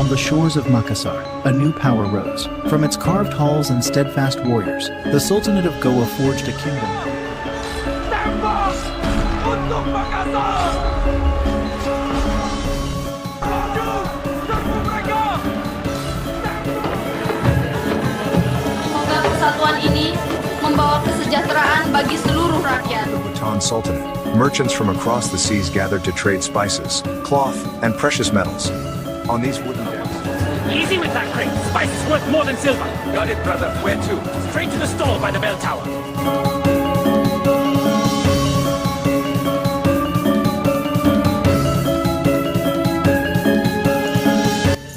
On the shores of Makassar, a new power rose. From its carved halls and steadfast warriors, the Sultanate of Goa forged a kingdom. Tembak untuk Makassar! Maju! Serbu mereka! Semoga persatuan ini membawa kesejahteraan bagi seluruh rakyat. Bhutan Sultanate, merchants from across the seas gathered to trade spices, cloth, and precious metals. On these wooden decks. Easy with that crate. Spice is worth more than silver. Got it, brother. Where to? Straight to the stall by the bell tower.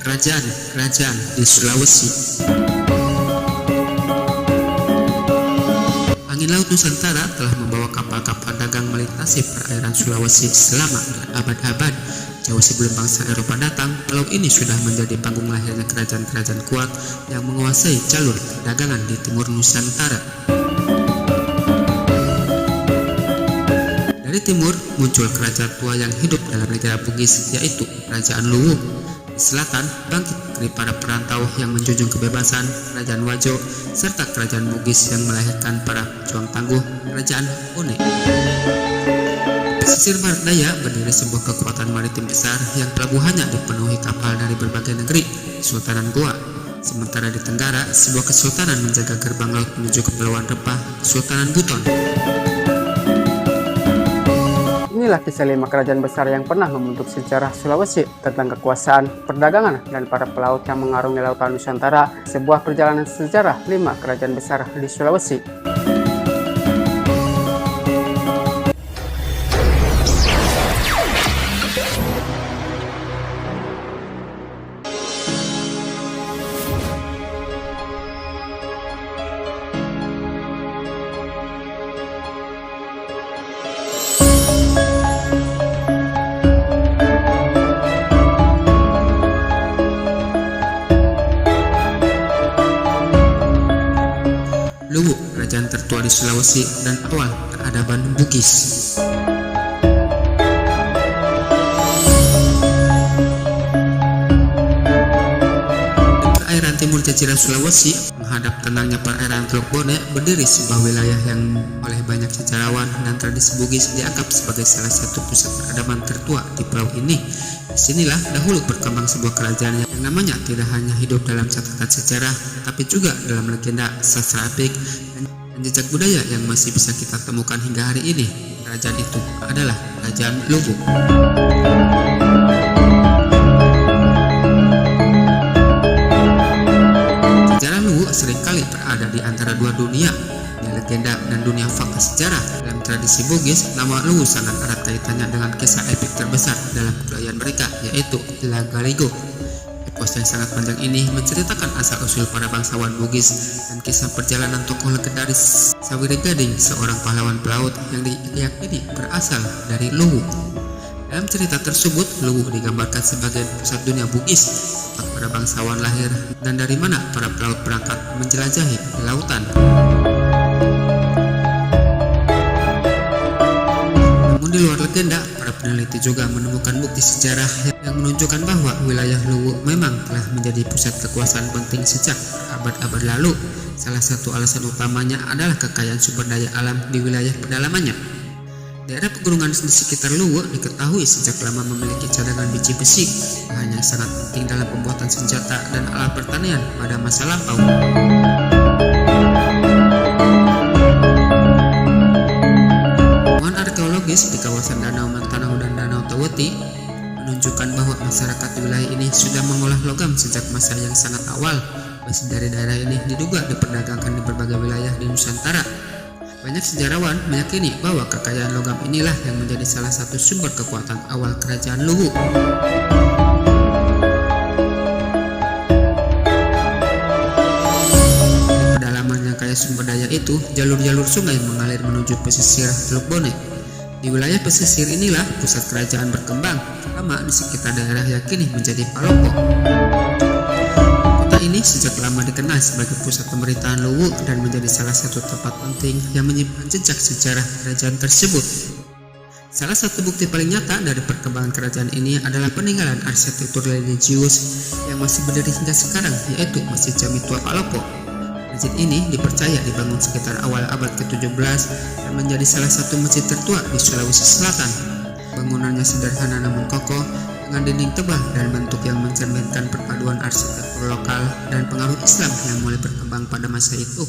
Kerajaan di Sulawesi. Angin Laut Nusantara telah membawa kapal-kapal dagang melintasi perairan Sulawesi selama berabad-abad. Jauh sebelum bangsa Eropa datang, pulau ini sudah menjadi panggung lahirnya kerajaan-kerajaan kuat yang menguasai jalur perdagangan di timur Nusantara. Dari timur muncul kerajaan tua yang hidup dalam negara Bugis, yaitu Kerajaan Luwu. Di selatan bangkit dari para perantau yang menjunjung kebebasan, Kerajaan Wajo, serta Kerajaan Bugis yang melahirkan para pejuang tangguh, Kerajaan One. Pesisir barat daya berdiri sebuah kekuatan maritim besar yang pelabuhannya dipenuhi kapal dari berbagai negeri, Kesultanan Goa. Sementara di tenggara, sebuah kesultanan menjaga gerbang laut menuju Kepulauan Rempah, Kesultanan Buton. Inilah kisah 5 kerajaan besar yang pernah membentuk sejarah Sulawesi tentang kekuasaan, perdagangan, dan para pelaut yang mengarungi lautan Nusantara. Sebuah perjalanan sejarah 5 kerajaan besar di Sulawesi. Luwu, kerajaan tertua di Sulawesi dan awal peradaban Bugis. Perairan timur jajaran Sulawesi menghadap tenangnya perairan Teluk Bone berdiri sebuah wilayah yang oleh banyak sejarawan dan tradisi Bugis dianggap sebagai salah satu pusat peradaban tertua di pulau ini. Disinilah dahulu berkembang sebuah kerajaan yang namanya tidak hanya hidup dalam catatan sejarah, tapi juga dalam legenda, sastra epik, dan jejak budaya yang masih bisa kita temukan hingga hari ini. Kerajaan itu adalah Kerajaan Luwu. Sejarah Luwu seringkali berada di antara dua dunia, legenda dan dunia fakta sejarah. Dalam tradisi Bugis, nama Luwu sangat erat kaitannya dengan kisah epik terbesar dalam kebudayaan mereka, yaitu Lagaligo. Epos yang sangat panjang ini menceritakan asal-usul para bangsawan Bugis dan kisah perjalanan tokoh legendaris Sawiri Gading, seorang pahlawan pelaut yang diyakini berasal dari Luwu. Dalam cerita tersebut, Luwu digambarkan sebagai pusat dunia Bugis, tempat para bangsawan lahir dan dari mana para pelaut berangkat menjelajahi lautan. Di luar legenda, para peneliti juga menemukan bukti sejarah yang menunjukkan bahwa wilayah Luwu memang telah menjadi pusat kekuasaan penting sejak abad-abad lalu. Salah satu alasan utamanya adalah kekayaan sumber daya alam di wilayah pedalamannya. Daerah pegunungan di sekitar Luwu diketahui sejak lama memiliki cadangan biji besi, bahan yang sangat penting dalam pembuatan senjata dan alat pertanian pada masa lampau. Di kawasan Danau Mantanahu dan Danau Taweti menunjukkan bahwa masyarakat di wilayah ini sudah mengolah logam sejak masa yang sangat awal. Besi dari daerah ini diduga diperdagangkan di berbagai wilayah di Nusantara. Banyak sejarawan meyakini bahwa kekayaan logam inilah yang menjadi salah satu sumber kekuatan awal Kerajaan Luwu. Di pedalaman yang kaya sumber daya itu, jalur-jalur sungai mengalir menuju pesisir Teluk Bone. Di wilayah pesisir inilah pusat kerajaan berkembang, terutama di sekitar daerah yang kini menjadi Palopo. Kota ini sejak lama dikenal sebagai pusat pemerintahan Luwu dan menjadi salah satu tempat penting yang menyimpan jejak sejarah kerajaan tersebut. Salah satu bukti paling nyata dari perkembangan kerajaan ini adalah peninggalan arsitektur religius yang masih berdiri hingga sekarang, yaitu Masjid Jami Tua Palopo. Masjid ini dipercaya dibangun sekitar awal abad ke-17 dan menjadi salah satu masjid tertua di Sulawesi Selatan. Bangunannya sederhana namun kokoh, dengan dinding tebal dan bentuk yang mencerminkan perpaduan arsitektur lokal dan pengaruh Islam yang mulai berkembang pada masa itu.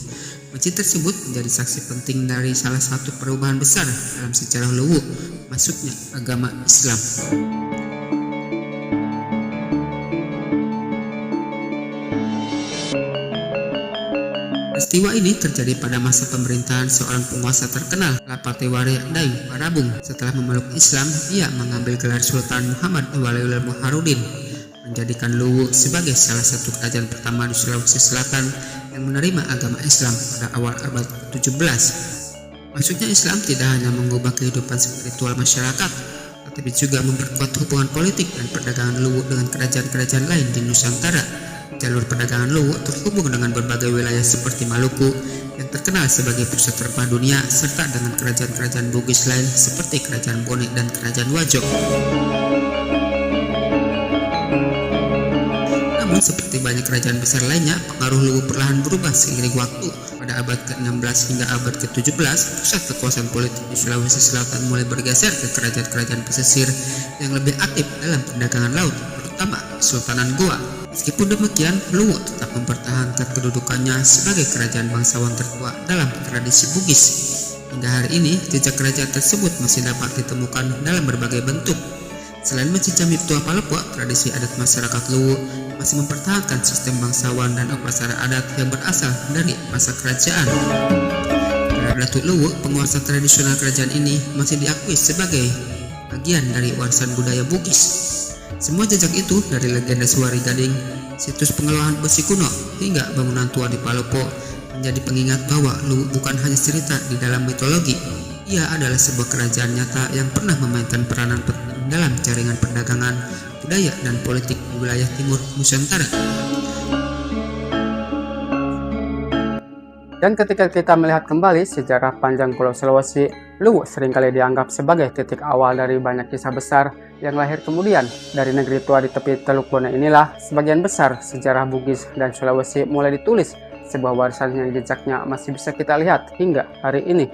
Masjid tersebut menjadi saksi penting dari salah satu perubahan besar dalam sejarah Luwu, masuknya agama Islam. Peristiwa ini terjadi pada masa pemerintahan seorang penguasa terkenal, Lapateware Dayu Parabung. Setelah memeluk Islam, ia mengambil gelar Sultan Muhammad Waliul Muharudin, menjadikan Luwu sebagai salah satu kerajaan pertama di Sulawesi Selatan yang menerima agama Islam pada awal abad ke-17. Masuknya Islam tidak hanya mengubah kehidupan spiritual masyarakat, tetapi juga memperkuat hubungan politik dan perdagangan Luwu dengan kerajaan-kerajaan lain di Nusantara. Jalur perdagangan Luwu terhubung dengan berbagai wilayah seperti Maluku yang terkenal sebagai pusat rempah dunia, serta dengan kerajaan-kerajaan Bugis lain seperti Kerajaan Bone dan Kerajaan Wajo. Namun seperti banyak kerajaan besar lainnya, pengaruh Luwu perlahan berubah seiring waktu. Pada abad ke-16 hingga abad ke-17, pusat kekuasaan politik di Sulawesi Selatan mulai bergeser ke kerajaan-kerajaan pesisir yang lebih aktif dalam perdagangan laut, terutama Kesultanan Goa. Meskipun demikian, Luwu tetap mempertahankan kedudukannya sebagai kerajaan bangsawan tertua dalam tradisi Bugis. Hingga hari ini, jejak kerajaan tersebut masih dapat ditemukan dalam berbagai bentuk. Selain Masjid Jami Tua Palopo, tradisi adat masyarakat Luwu masih mempertahankan sistem bangsawan dan upacara adat yang berasal dari masa kerajaan. Para Datuk Luwu, penguasa tradisional kerajaan ini, masih diakui sebagai bagian dari warisan budaya Bugis. Semua jejak itu, dari legenda Suwari Gading, situs pengelolaan besi kuno, hingga bangunan tua di Palopo, menjadi pengingat bahwa Luwu bukan hanya cerita di dalam mitologi. Ia adalah sebuah kerajaan nyata yang pernah memainkan peranan penting dalam jaringan perdagangan, budaya, dan politik di wilayah timur Nusantara. Dan ketika kita melihat kembali sejarah panjang Pulau Sulawesi, Luwu seringkali dianggap sebagai titik awal dari banyak kisah besar yang lahir kemudian. Dari negeri tua di tepi Teluk Bone inilah, sebagian besar sejarah Bugis dan Sulawesi mulai ditulis, sebuah warisan yang jejaknya masih bisa kita lihat hingga hari ini.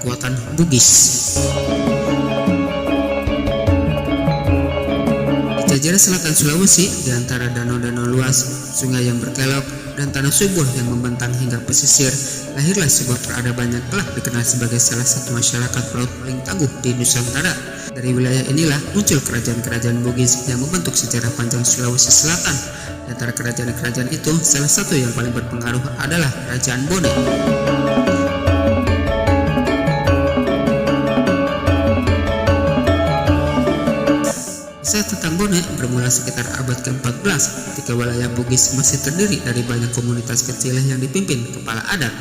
Kekuatan Bugis. Di jajara selatan Sulawesi, di antara danau-danau luas, sungai yang berkelok, dan tanah subur yang membentang hingga pesisir, lahirlah sebuah peradaban yang telah dikenal sebagai salah satu masyarakat pelaut paling tangguh di Nusantara. Dari wilayah inilah muncul kerajaan-kerajaan Bugis yang membentuk sejarah panjang Sulawesi Selatan. Di antara kerajaan-kerajaan itu, salah satu yang paling berpengaruh adalah Kerajaan Bone. Kisah tentang Bone bermula sekitar abad ke-14 ketika wilayah Bugis masih terdiri dari banyak komunitas kecil yang dipimpin kepala adat.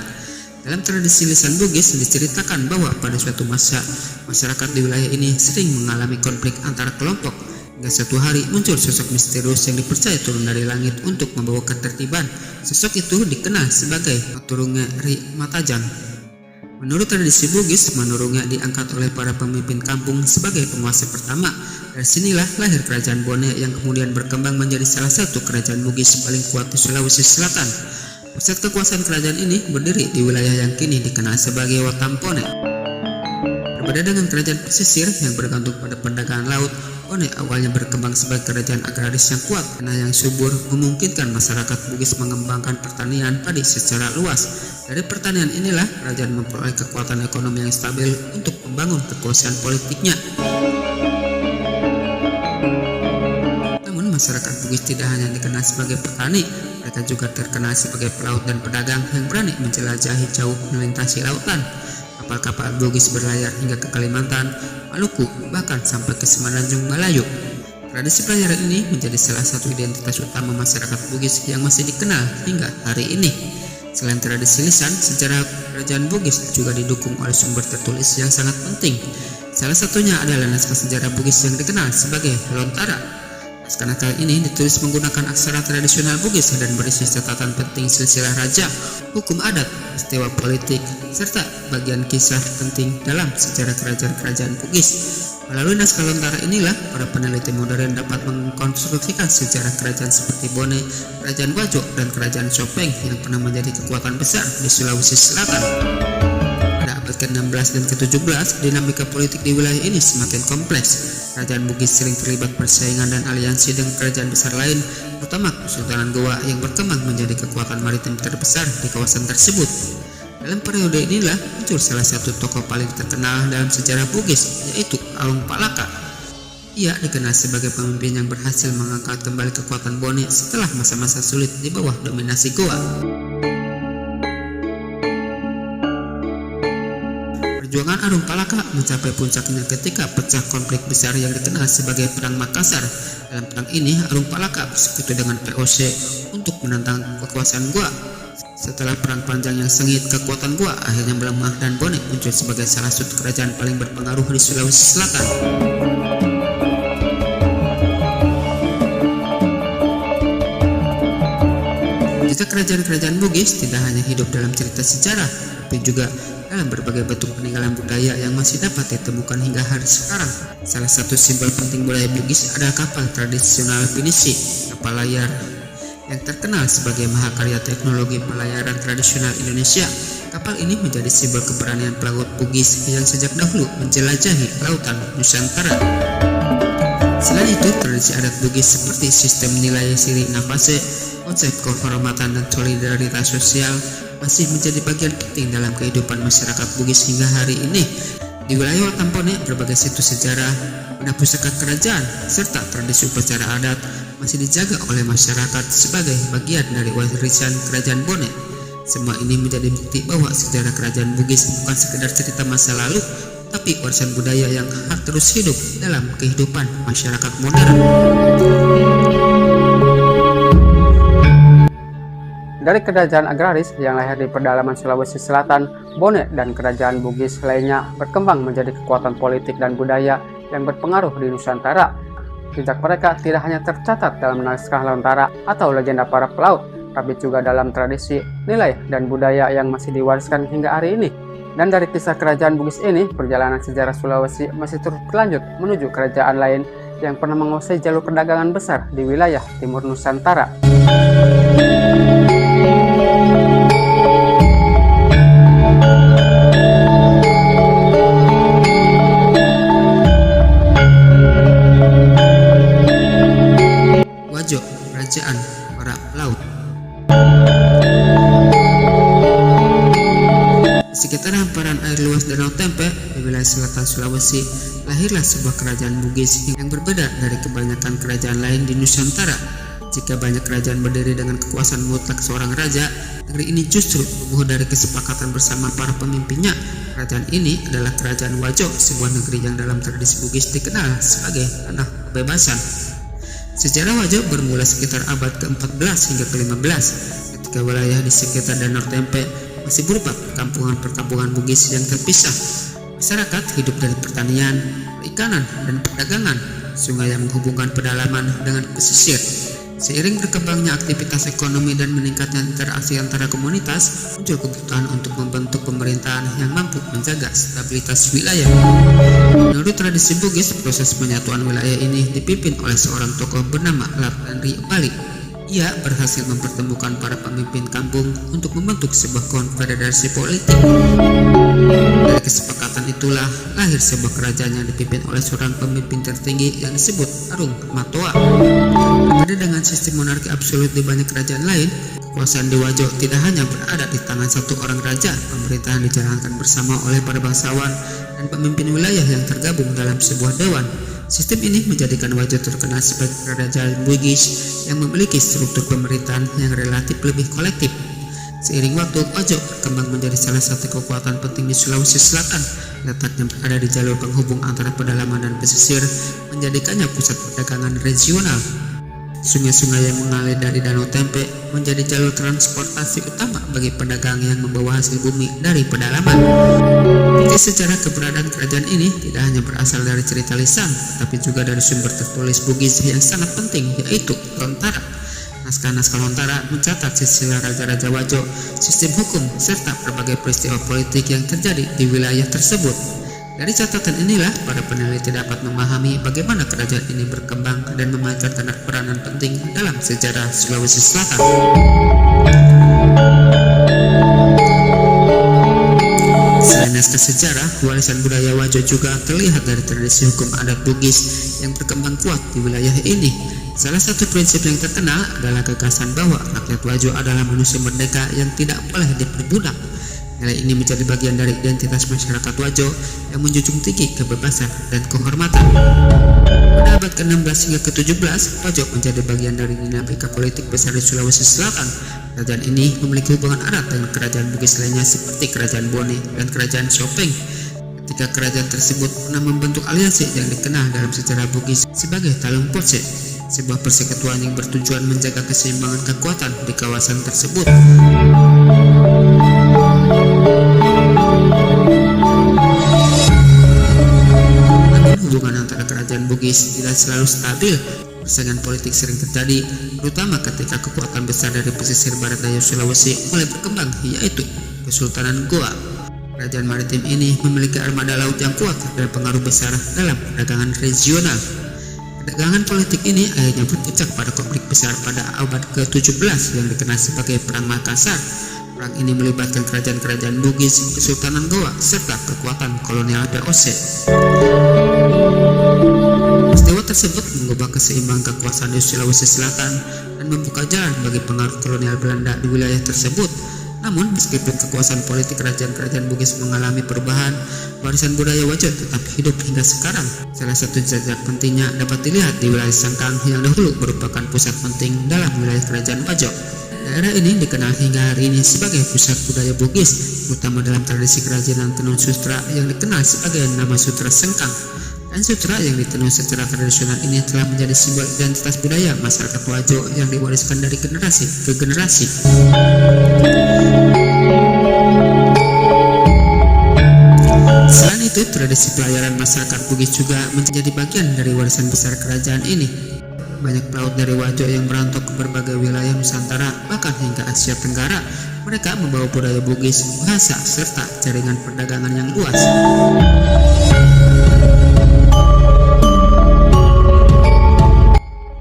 Dalam tradisi lisan Bugis diceritakan bahwa pada suatu masa masyarakat di wilayah ini sering mengalami konflik antar kelompok, hingga suatu hari muncul sosok misterius yang dipercaya turun dari langit untuk membawa ketertiban. Sosok itu dikenal sebagai Maturunge Ri Matajan. Menurut tradisi Bugis, Manurunge diangkat oleh para pemimpin kampung sebagai penguasa pertama. Dari sinilah lahir Kerajaan Bone yang kemudian berkembang menjadi salah satu kerajaan Bugis paling kuat di Sulawesi Selatan. Pusat kekuasaan kerajaan ini berdiri di wilayah yang kini dikenal sebagai Watampone. Berbeda dengan kerajaan pesisir yang bergantung pada perdagangan laut, Bone awalnya berkembang sebagai kerajaan agraris yang kuat. Tanah yang subur memungkinkan masyarakat Bugis mengembangkan pertanian padi secara luas. Dari pertanian inilah kerajaan memperoleh kekuatan ekonomi yang stabil untuk membangun kekuasaan politiknya. Namun masyarakat Bugis tidak hanya dikenal sebagai petani, mereka juga terkenal sebagai pelaut dan pedagang yang berani menjelajahi jauh melintasi lautan. Kapal-kapal Bugis berlayar hingga ke Kalimantan, Maluku, bahkan sampai ke Semenanjung Malayu. Tradisi pelayaran ini menjadi salah satu identitas utama masyarakat Bugis yang masih dikenal hingga hari ini. Selain tradisi lisan, sejarah kerajaan Bugis juga didukung oleh sumber tertulis yang sangat penting. Salah satunya adalah naskah sejarah Bugis yang dikenal sebagai Lontara. Naskah Natal ini ditulis menggunakan aksara tradisional Bugis dan berisi catatan penting silsilah raja, hukum adat, peristiwa politik, serta bagian kisah penting dalam sejarah kerajaan-kerajaan Bugis. Melalui naskah Lontara inilah para peneliti modern dapat mengkonstruksikan sejarah kerajaan seperti Bone, Kerajaan Wajo, dan Kerajaan Sopeng yang pernah menjadi kekuatan besar di Sulawesi Selatan. Pada abad ke-16 dan ke-17, dinamika politik di wilayah ini semakin kompleks. Kerajaan Bugis sering terlibat persaingan dan aliansi dengan kerajaan besar lain, terutama Kesultanan Goa yang berkembang menjadi kekuatan maritim terbesar di kawasan tersebut. Dalam periode inilah muncul salah satu tokoh paling terkenal dalam sejarah Bugis, yaitu Alung Palaka. Ia dikenal sebagai pemimpin yang berhasil mengangkat kembali kekuatan Bone setelah masa-masa sulit di bawah dominasi Goa. Perjuangan Alung Palaka mencapai puncaknya ketika pecah konflik besar yang dikenal sebagai Perang Makassar. Dalam perang ini, Alung Palaka bersekutu dengan VOC untuk menentang kekuasaan Goa. Setelah perang panjang yang sengit, kekuatan Goa akhirnya melemah dan Bone muncul sebagai salah satu kerajaan paling berpengaruh di Sulawesi Selatan. Jika kerajaan-kerajaan Bugis tidak hanya hidup dalam cerita sejarah, tapi juga dalam berbagai bentuk peninggalan budaya yang masih dapat ditemukan hingga hari sekarang. Salah satu simbol penting budaya Bugis adalah kapal tradisional pinisi, kapal layar yang terkenal sebagai mahakarya teknologi pelayaran tradisional Indonesia. Kapal ini menjadi simbol keberanian pelaut Bugis yang sejak dahulu menjelajahi lautan Nusantara. Selain itu, tradisi adat Bugis seperti sistem nilai siri nafase, konsep kehormatan dan solidaritas sosial masih menjadi bagian penting dalam kehidupan masyarakat Bugis hingga hari ini. Di wilayah Watampone, berbagai situs sejarah, benda pusaka kerajaan, serta tradisi upacara adat masih dijaga oleh masyarakat sebagai bagian dari warisan kerajaan Bone. Semua ini menjadi bukti bahwa sejarah kerajaan Bugis bukan sekedar cerita masa lalu, tapi warisan budaya yang harus terus hidup dalam kehidupan masyarakat modern. Dari kerajaan agraris yang lahir di pedalaman Sulawesi Selatan, Bone dan kerajaan Bugis lainnya berkembang menjadi kekuatan politik dan budaya yang berpengaruh di Nusantara. Jejak mereka tidak hanya tercatat dalam naskah Lontara atau legenda para pelaut, tapi juga dalam tradisi, nilai, dan budaya yang masih diwariskan hingga hari ini. Dan dari kisah kerajaan Bugis ini, perjalanan sejarah Sulawesi masih terus berlanjut menuju kerajaan lain yang pernah menguasai jalur perdagangan besar di wilayah timur Nusantara. Wajo, kerajaan para pelaut. Di sekitar hamparan air luas Danau Tempe di wilayah selatan Sulawesi, lahirlah sebuah kerajaan Bugis yang berbeda dari kebanyakan kerajaan lain di Nusantara. Jika banyak kerajaan berdiri dengan kekuasaan mutlak seorang raja, negeri ini justru tumbuh dari kesepakatan bersama para pemimpinnya. Kerajaan ini adalah Kerajaan Wajo, sebuah negeri yang dalam tradisi Bugis dikenal sebagai tanah kebebasan. Sejarah Wajo bermula sekitar abad ke-14 hingga ke-15, ketika wilayah di sekitar Danau Tempe masih berupa perkampungan Bugis yang terpisah. Masyarakat hidup dari pertanian, perikanan, dan perdagangan. Sungai yang menghubungkan pedalaman dengan pesisir. Seiring berkembangnya aktivitas ekonomi dan meningkatnya interaksi antara komunitas, muncul kebutuhan untuk membentuk pemerintahan yang mampu menjaga stabilitas wilayah. Menurut tradisi Bugis, proses penyatuan wilayah ini dipimpin oleh seorang tokoh bernama Lapandri Bali. Ia berhasil mempertemukan para pemimpin kampung untuk membentuk sebuah konfederasi politik. Dari kesepakatan itulah lahir sebuah kerajaan yang dipimpin oleh seorang pemimpin tertinggi yang disebut Arung Matoa. Berbeda dengan sistem monarki absolut di banyak kerajaan lain, kekuasaan di Wajo tidak hanya berada di tangan satu orang raja. Pemerintahan dijalankan bersama oleh para bangsawan dan pemimpin wilayah yang tergabung dalam sebuah dewan. Sistem ini menjadikan Wajo terkenal sebagai kerajaan Bugis yang memiliki struktur pemerintahan yang relatif lebih kolektif. Seiring waktu, Wajo berkembang menjadi salah satu kekuatan penting di Sulawesi Selatan. Letaknya berada di jalur penghubung antara pedalaman dan pesisir, menjadikannya pusat perdagangan regional. Sungai-sungai yang mengalir dari Danau Tempe menjadi jalur transportasi utama bagi pedagang yang membawa hasil bumi dari pedalaman. Bukti sejarah keberadaan kerajaan ini tidak hanya berasal dari cerita lisan, tapi juga dari sumber tertulis Bugis yang sangat penting, yaitu Lontara. Naskah-naskah Lontara mencatat silsilah raja-raja Wajo, sistem hukum, serta berbagai peristiwa politik yang terjadi di wilayah tersebut. Dari catatan inilah, para peneliti dapat memahami bagaimana kerajaan ini berkembang dan memainkan peranan penting dalam sejarah Sulawesi Selatan. Selain naskah sejarah, warisan budaya Wajo juga terlihat dari tradisi hukum adat Bugis yang berkembang kuat di wilayah ini. Salah satu prinsip yang terkenal adalah gagasan bahwa rakyat Wajo adalah manusia merdeka yang tidak boleh diperbudak. Nilai ini menjadi bagian dari identitas masyarakat Wajo yang menjunjung tinggi kebebasan dan kehormatan. Pada abad ke-16 hingga ke-17, Wajo menjadi bagian dari dinamika politik besar di Sulawesi Selatan. Kerajaan ini memiliki hubungan erat dengan kerajaan Bugis lainnya seperti Kerajaan Bone dan Kerajaan Sopeng. Ketika kerajaan tersebut pernah membentuk aliansi yang dikenal dalam sejarah Bugis sebagai Talung Potse, sebuah persekutuan yang bertujuan menjaga keseimbangan kekuatan di kawasan tersebut. Hubungan antara kerajaan Bugis tidak selalu stabil. Persaingan politik sering terjadi, terutama ketika kekuatan besar dari pesisir barat daya Sulawesi mulai berkembang, yaitu Kesultanan Goa. Kerajaan maritim ini memiliki armada laut yang kuat dan pengaruh besar dalam perdagangan regional. Perdagangan politik ini akhirnya berpuncak pada konflik besar pada abad ke-17 yang dikenal sebagai Perang Makassar. Perang ini melibatkan kerajaan-kerajaan Bugis, Kesultanan Goa, serta kekuatan kolonial VOC. Peristiwa tersebut mengubah keseimbangan kekuasaan di Sulawesi Selatan dan membuka jalan bagi pengaruh kolonial Belanda di wilayah tersebut. Namun, meskipun kekuasaan politik kerajaan-kerajaan Bugis mengalami perubahan, warisan budaya Wajo tetap hidup hingga sekarang. Salah satu jejak pentingnya dapat dilihat di wilayah Sangkang yang dahulu merupakan pusat penting dalam wilayah kerajaan Wajo. Daerah ini dikenal hingga hari ini sebagai pusat budaya Bugis, terutama dalam tradisi kerajinan tenun sutra yang dikenal sebagai nama Sutra Sengkang. Dan sutra yang ditenun secara tradisional ini telah menjadi simbol identitas budaya masyarakat Wajo yang diwariskan dari generasi ke generasi. Selain itu, tradisi pelayaran masyarakat Bugis juga menjadi bagian dari warisan besar kerajaan ini. Banyak pelaut dari Wajo yang merantau ke berbagai wilayah Nusantara, bahkan hingga Asia Tenggara. Mereka membawa budaya Bugis, bahasa, serta jaringan perdagangan yang luas.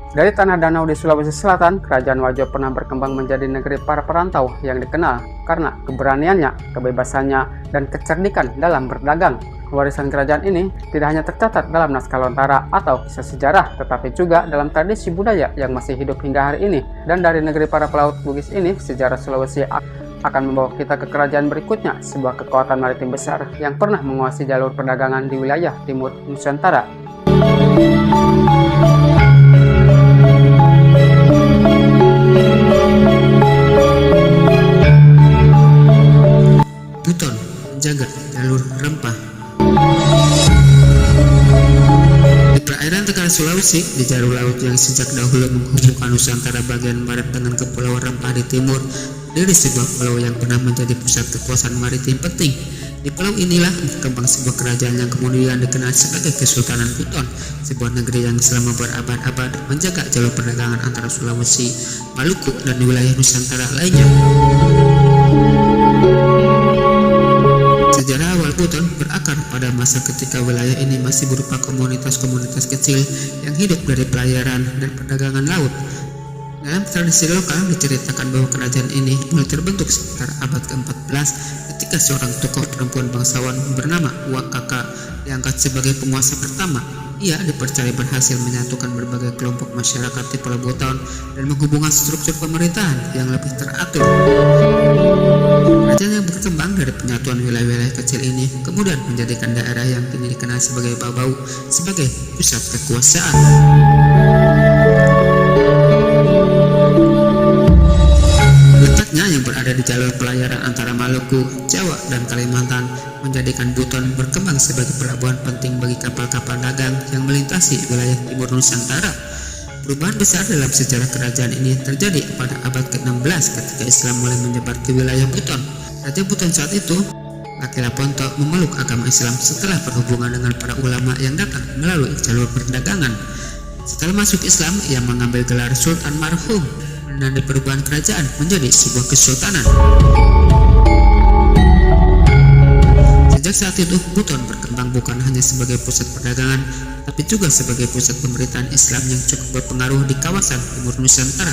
Dari tanah danau di Sulawesi Selatan, Kerajaan Wajo pernah berkembang menjadi negeri para perantau yang dikenal karena keberaniannya, kebebasannya, dan kecerdikan dalam berdagang. Warisan kerajaan ini tidak hanya tercatat dalam naskah Lontara atau kisah sejarah, tetapi juga dalam tradisi budaya yang masih hidup hingga hari ini. Dan dari negeri para pelaut Bugis ini, sejarah Sulawesi akan membawa kita ke kerajaan berikutnya, sebuah kekuatan maritim besar yang pernah menguasai jalur perdagangan di wilayah timur Nusantara. Buton menjaga jalur rempah. Di perairan Tenggara Sulawesi, di jalur laut yang sejak dahulu menghubungkan Nusantara bagian barat dengan Kepulauan Rempah di timur, dari sebuah pulau yang pernah menjadi pusat kekuasaan maritim penting. Di pulau inilah berkembang sebuah kerajaan yang kemudian dikenal sebagai Kesultanan Buton, sebuah negeri yang selama berabad-abad menjaga jalur perdagangan antara Sulawesi, Maluku, dan wilayah Nusantara lainnya. Sejarah awal Buton berakar pada masa ketika wilayah ini masih berupa komunitas-komunitas kecil yang hidup dari pelayaran dan perdagangan laut. Dalam tradisi lokal diceritakan bahwa kerajaan ini mulai terbentuk sekitar abad ke-14 ketika seorang tokoh perempuan bangsawan bernama Wakaka diangkat sebagai penguasa pertama. Ia dipercaya berhasil menyatukan berbagai kelompok masyarakat di Pulau Buton dan menghubungkan struktur pemerintahan yang lebih teratur. Kerajaan yang berkembang dari penyatuan wilayah-wilayah kecil ini kemudian menjadikan daerah yang kini dikenal sebagai Babau sebagai pusat kekuasaan. Letaknya yang berada di jalur pelayaran antara Maluku, Jawa, dan Kalimantan menjadikan Buton berkembang sebagai pelabuhan penting bagi kapal-kapal dagang yang melintasi wilayah timur Nusantara. Perubahan besar dalam sejarah kerajaan ini terjadi pada abad ke-16 ketika Islam mulai menyebar ke wilayah Buton. Raja Buton saat itu, Lakila Ponto, memeluk agama Islam setelah berhubungan dengan para ulama yang datang melalui jalur perdagangan. Setelah masuk Islam, ia mengambil gelar Sultan Marhum, menandai perubahan kerajaan menjadi sebuah kesultanan. Sejak saat itu, Buton berkembang bukan hanya sebagai pusat perdagangan, tapi juga sebagai pusat pemerintahan Islam yang cukup berpengaruh di kawasan timur Nusantara.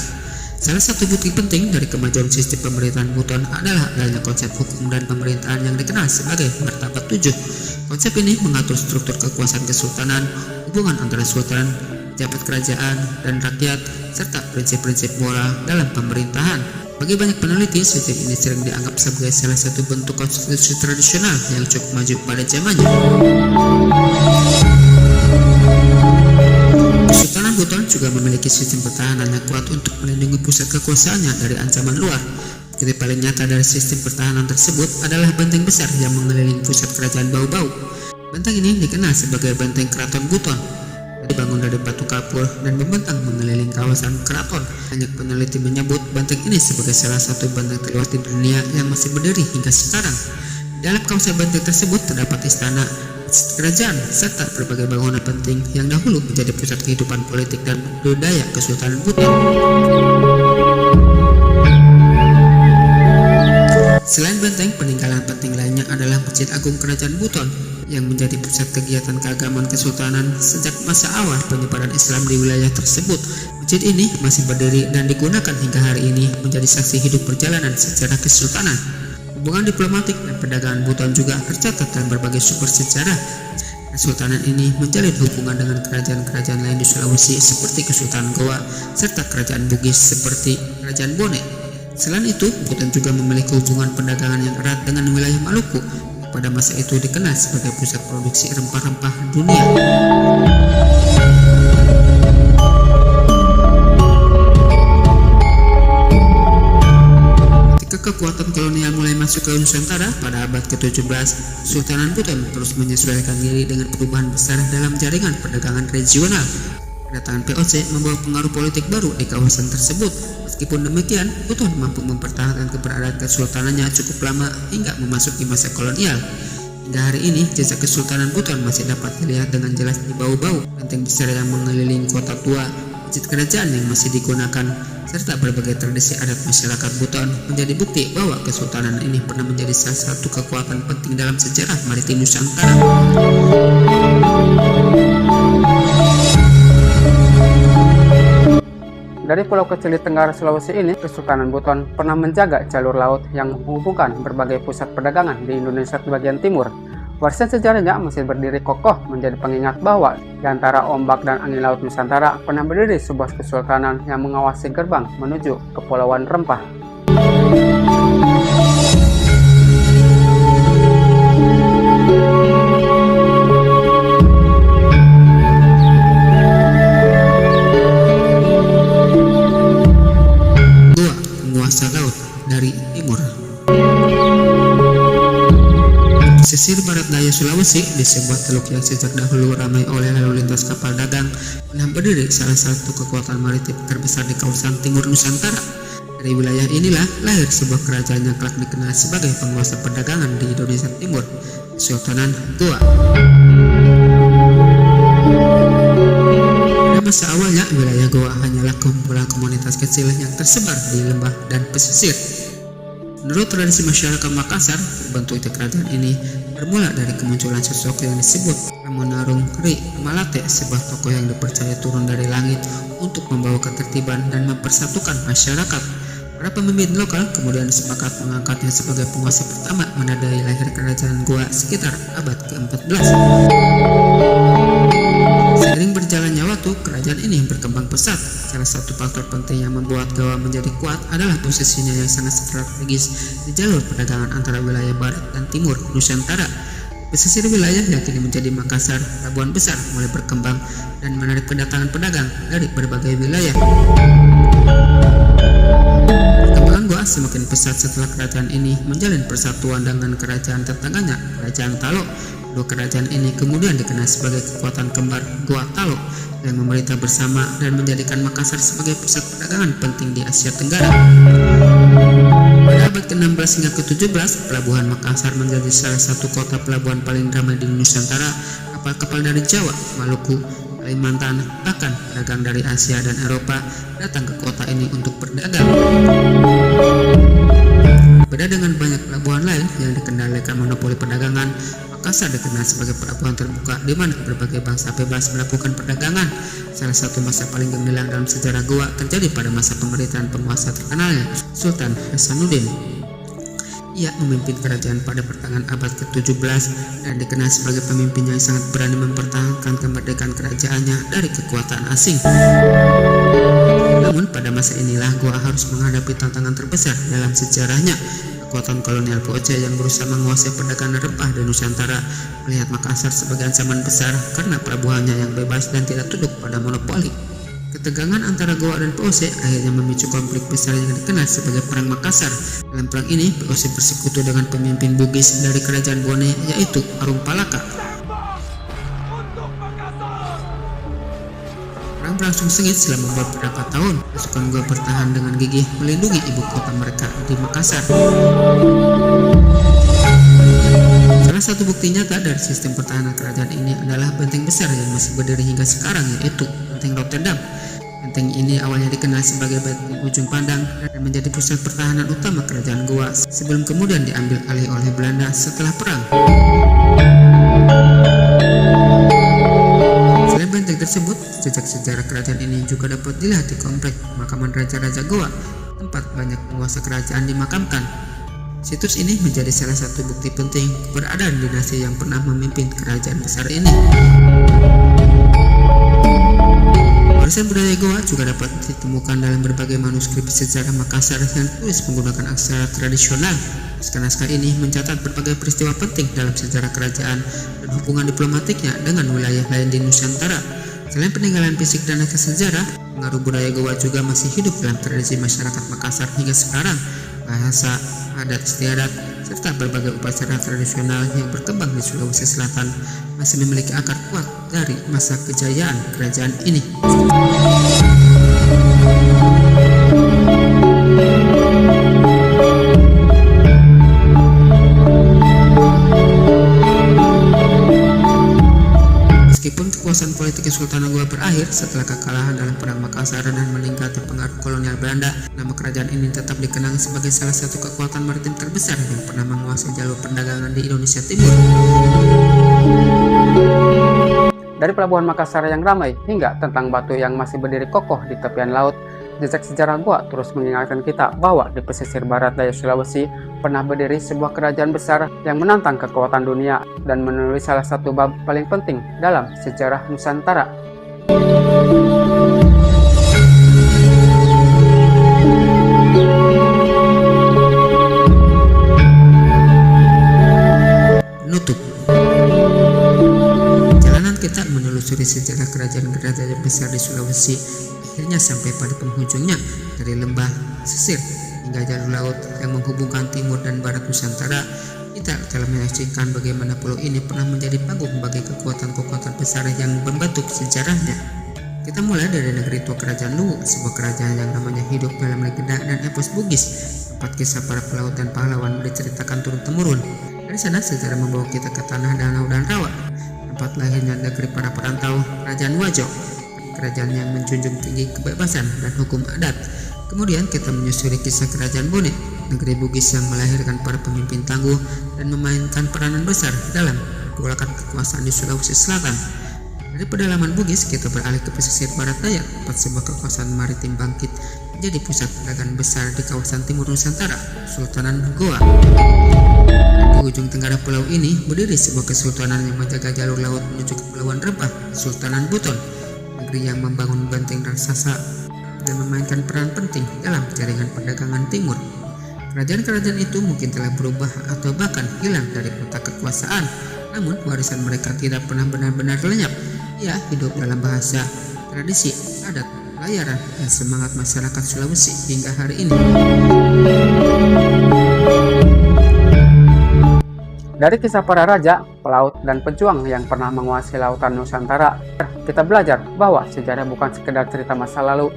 Salah satu bukti penting dari kemajuan sistem pemerintahan Buton adalah adanya konsep hukum dan pemerintahan yang dikenal sebagai Martabat 7. Konsep ini mengatur struktur kekuasaan kesultanan, hubungan antara sultan, pejabat kerajaan, dan rakyat, serta prinsip-prinsip moral dalam pemerintahan. Bagi banyak peneliti, sistem ini sering dianggap sebagai salah satu bentuk konstitusi tradisional yang cukup maju pada zamannya. Kesultanan Buton juga memiliki sistem pertahanan yang kuat untuk melindungi pusat kekuasaannya dari ancaman luar. Bukti paling nyata dari sistem pertahanan tersebut adalah benteng besar yang mengelilingi pusat kerajaan Bau-Bau. Benteng ini dikenal sebagai Benteng Keraton Buton. Dibangun dari batu kapur dan membentang mengelilingi kawasan keraton. Banyak peneliti menyebut benteng ini sebagai salah satu benteng terluas di dunia yang masih berdiri hingga sekarang. Dalam kawasan benteng tersebut terdapat istana, kerajaan, serta berbagai bangunan penting yang dahulu menjadi pusat kehidupan politik dan budaya Kesultanan Buton. Selain benteng, peninggalan penting lainnya adalah Masjid Agung Kerajaan Buton yang menjadi pusat kegiatan keagamaan kesultanan sejak masa awal penyebaran Islam di wilayah tersebut. Masjid ini masih berdiri dan digunakan hingga hari ini menjadi saksi hidup perjalanan sejarah kesultanan. Hubungan diplomatik dan perdagangan Buton juga tercatat dalam berbagai sumber sejarah. Kesultanan ini menjalin hubungan dengan kerajaan-kerajaan lain di Sulawesi seperti Kesultanan Goa serta kerajaan Bugis seperti Kerajaan Bone. Selain itu, Buton juga memiliki hubungan perdagangan yang erat dengan wilayah Maluku. Pada masa itu dikenal sebagai pusat produksi rempah-rempah dunia. Ketika kekuatan kolonial mulai masuk ke Nusantara pada abad ke-17, Sultanan Buton terus menyesuaikan diri dengan perubahan besar dalam jaringan perdagangan regional. Kedatangan VOC membawa pengaruh politik baru di kawasan tersebut. Meskipun demikian, Buton mampu mempertahankan keberadaan kesultanannya cukup lama hingga memasuki masa kolonial. Hingga hari ini, jejak Kesultanan Buton masih dapat dilihat dengan jelas di Bau-Bau, benteng besar yang mengelilingi kota tua, masjid kerajaan yang masih digunakan, serta berbagai tradisi adat masyarakat Buton menjadi bukti bahwa kesultanan ini pernah menjadi salah satu kekuatan penting dalam sejarah maritim Nusantara. Dari pulau kecil di Tenggara Sulawesi ini, Kesultanan Buton pernah menjaga jalur laut yang menghubungkan berbagai pusat perdagangan di Indonesia bagian timur. Warisan sejarahnya masih berdiri kokoh menjadi pengingat bahwa di antara ombak dan angin laut Nusantara pernah berdiri sebuah kesultanan yang mengawasi gerbang menuju Kepulauan Rempah. Penguasa laut dari timur. Pesisir barat daya Sulawesi, di sebuah teluk yang sejak dahulu ramai oleh lalu lintas kapal dagang, pernah berdiri salah satu kekuatan maritim terbesar di kawasan timur Nusantara. Dari wilayah inilah lahir sebuah kerajaan yang kelak dikenal sebagai penguasa perdagangan di Indonesia Timur, Kesultanan Goa. Pada masa awalnya, wilayah Goa hanyalah kumpulan komunitas kecil yang tersebar di lembah dan pesisir. Menurut tradisi masyarakat Makassar, bentuknya kerajaan ini bermula dari kemunculan sosok yang disebut Ramonarung Ri Malate, sebuah tokoh yang dipercaya turun dari langit untuk membawa ketertiban dan mempersatukan masyarakat. Para pemimpin lokal kemudian sepakat mengangkatnya sebagai penguasa pertama menandai lahir kerajaan Goa sekitar abad ke-14. Seiring berjalannya waktu, kerajaan ini berkembang pesat. Salah satu faktor penting yang membuat Goa menjadi kuat adalah posisinya yang sangat strategis di jalur perdagangan antara wilayah barat dan timur Nusantara. Pesisir wilayah yang kini menjadi Makassar, pelabuhan besar, mulai berkembang dan menarik kedatangan pedagang dari berbagai wilayah. Perkembangan Goa semakin pesat setelah kerajaan ini menjalin persatuan dengan kerajaan tetangganya, Kerajaan Talo. Kedua kerajaan ini kemudian dikenal sebagai kekuatan kembar Goa Talo yang memerintah bersama dan menjadikan Makassar sebagai pusat perdagangan penting di Asia Tenggara. Pada abad ke-16 hingga ke-17, pelabuhan Makassar menjadi salah satu kota pelabuhan paling ramai di Nusantara. Kapal-kapal dari Jawa, Maluku, Kalimantan, bahkan pedagang dari Asia dan Eropa datang ke kota ini untuk berdagang. Beda dengan banyak pelabuhan lain yang dikendalikan monopoli perdagangan, Makassar dikenal sebagai pelabuhan terbuka di mana berbagai bangsa bebas melakukan perdagangan. Salah satu masa paling gemilang dalam sejarah Goa terjadi pada masa pemerintahan penguasa terkenalnya, Sultan Hasanuddin. Ia memimpin kerajaan pada pertengahan abad ke-17 dan dikenal sebagai pemimpin yang sangat berani mempertahankan kemerdekaan kerajaannya dari kekuatan asing. Namun pada masa inilah Goa harus menghadapi tantangan terbesar dalam sejarahnya. Kekuatan kolonial VOC yang berusaha menguasai perdagangan rempah di Nusantara melihat Makassar sebagai ancaman besar karena pelabuhannya yang bebas dan tidak tunduk pada monopoli. Ketegangan antara Goa dan VOC akhirnya memicu konflik besar yang dikenal sebagai Perang Makassar. Dalam perang ini, VOC bersekutu dengan pemimpin Bugis dari kerajaan Bone, yaitu Arung Palaka. Perang berlangsung sengit selama beberapa tahun. Pasukan Goa bertahan dengan gigih melindungi ibu kota mereka di Makassar. Salah satu bukti nyata dari sistem pertahanan kerajaan ini adalah benteng besar yang masih berdiri hingga sekarang, yaitu Benteng Rotterdam. Benteng ini awalnya dikenal sebagai benteng ujung pandang dan menjadi pusat pertahanan utama kerajaan Goa sebelum kemudian diambil alih oleh Belanda setelah perang. Selain benteng tersebut, jejak sejarah kerajaan ini juga dapat dilihat di komplek pemakaman Raja-Raja Goa, tempat banyak penguasa kerajaan dimakamkan. Situs ini menjadi salah satu bukti penting keberadaan dinasti yang pernah memimpin kerajaan besar ini. Warisan budaya Goa juga dapat ditemukan dalam berbagai manuskrip sejarah Makassar yang ditulis menggunakan aksara tradisional. Naskah-naskah ini mencatat berbagai peristiwa penting dalam sejarah kerajaan dan hubungan diplomatiknya dengan wilayah lain di Nusantara. Selain peninggalan fisik dan naskah sejarah, pengaruh budaya Goa juga masih hidup dalam tradisi masyarakat Makassar hingga sekarang. Bahasa, adat istiadat, serta berbagai upacara tradisional yang berkembang di Sulawesi Selatan masih memiliki akar kuat dari masa kejayaan kerajaan ini. Meskipun kekuasaan politik Kesultanan Goa berakhir setelah kekalahan dalam Perang Makassar dan meningkatnya pengaruh kolonial Belanda, nama kerajaan ini tetap dikenang sebagai salah satu kekuatan maritim terbesar yang pernah menguasai jalur perdagangan di Indonesia Timur. Dari pelabuhan Makassar yang ramai hingga tentang batu yang masih berdiri kokoh di tepian laut, jejak sejarah Goa terus mengingatkan kita bahwa di pesisir barat daya Sulawesi pernah berdiri sebuah kerajaan besar yang menantang kekuatan dunia dan menulis salah satu bab paling penting dalam sejarah Nusantara. Penutup. Perjalanan kita menelusuri sejarah kerajaan-kerajaan besar di Sulawesi akhirnya sampai pada penghujungnya, dari lembah, sisir, hingga jalur laut yang menghubungkan timur dan barat Nusantara. Kita telah menyaksikan bagaimana pulau ini pernah menjadi panggung bagi kekuatan-kekuatan besar yang membentuk sejarahnya. Kita mulai dari negeri tua Kerajaan Luwu, sebuah kerajaan yang namanya hidup dalam legenda dan epos Bugis. Tempat kisah para pelaut dan pahlawan diceritakan turun-temurun. Dari sana sejarah membawa kita ke tanah danau dan rawa, tempat lahirnya negeri para perantau, Kerajaan Wajo, kerajaan yang menjunjung tinggi kebebasan dan hukum adat. Kemudian kita menyusuri kisah Kerajaan Bone, negeri Bugis yang melahirkan para pemimpin tangguh dan memainkan peranan besar dalam pergolakan kekuasaan di Sulawesi Selatan. Dari pedalaman Bugis kita beralih ke pesisir barat daya, tempat sebuah kekuasaan maritim bangkit menjadi pusat perdagangan besar di kawasan timur Nusantara, Sultanan Goa. Di ujung tenggara pulau ini berdiri sebuah kesultanan yang menjaga jalur laut menuju Kepulauan Rempah, Sultanan Buton, negeri yang membangun benteng raksasa dan memainkan peran penting dalam jaringan perdagangan timur. Kerajaan-kerajaan itu mungkin telah berubah atau bahkan hilang dari peta kekuasaan, namun warisan mereka tidak pernah benar-benar lenyap. Ia hidup dalam bahasa, tradisi, adat, pelayaran, dan semangat masyarakat Sulawesi hingga hari ini. Dari kisah para raja, pelaut, dan pejuang yang pernah menguasai lautan Nusantara, kita belajar bahwa sejarah bukan sekedar cerita masa lalu.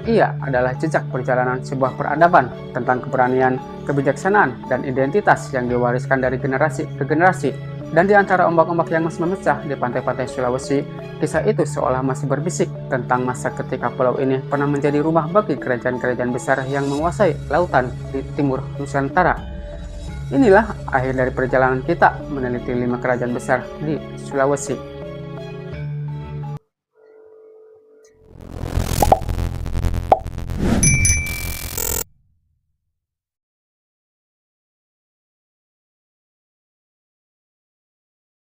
Ia adalah jejak perjalanan sebuah peradaban tentang keberanian, kebijaksanaan, dan identitas yang diwariskan dari generasi ke generasi. Dan di antara ombak-ombak yang masih memecah di pantai-pantai Sulawesi, kisah itu seolah masih berbisik tentang masa ketika pulau ini pernah menjadi rumah bagi kerajaan-kerajaan besar yang menguasai lautan di timur Nusantara. Inilah akhir dari perjalanan kita meneliti 5 kerajaan besar di Sulawesi.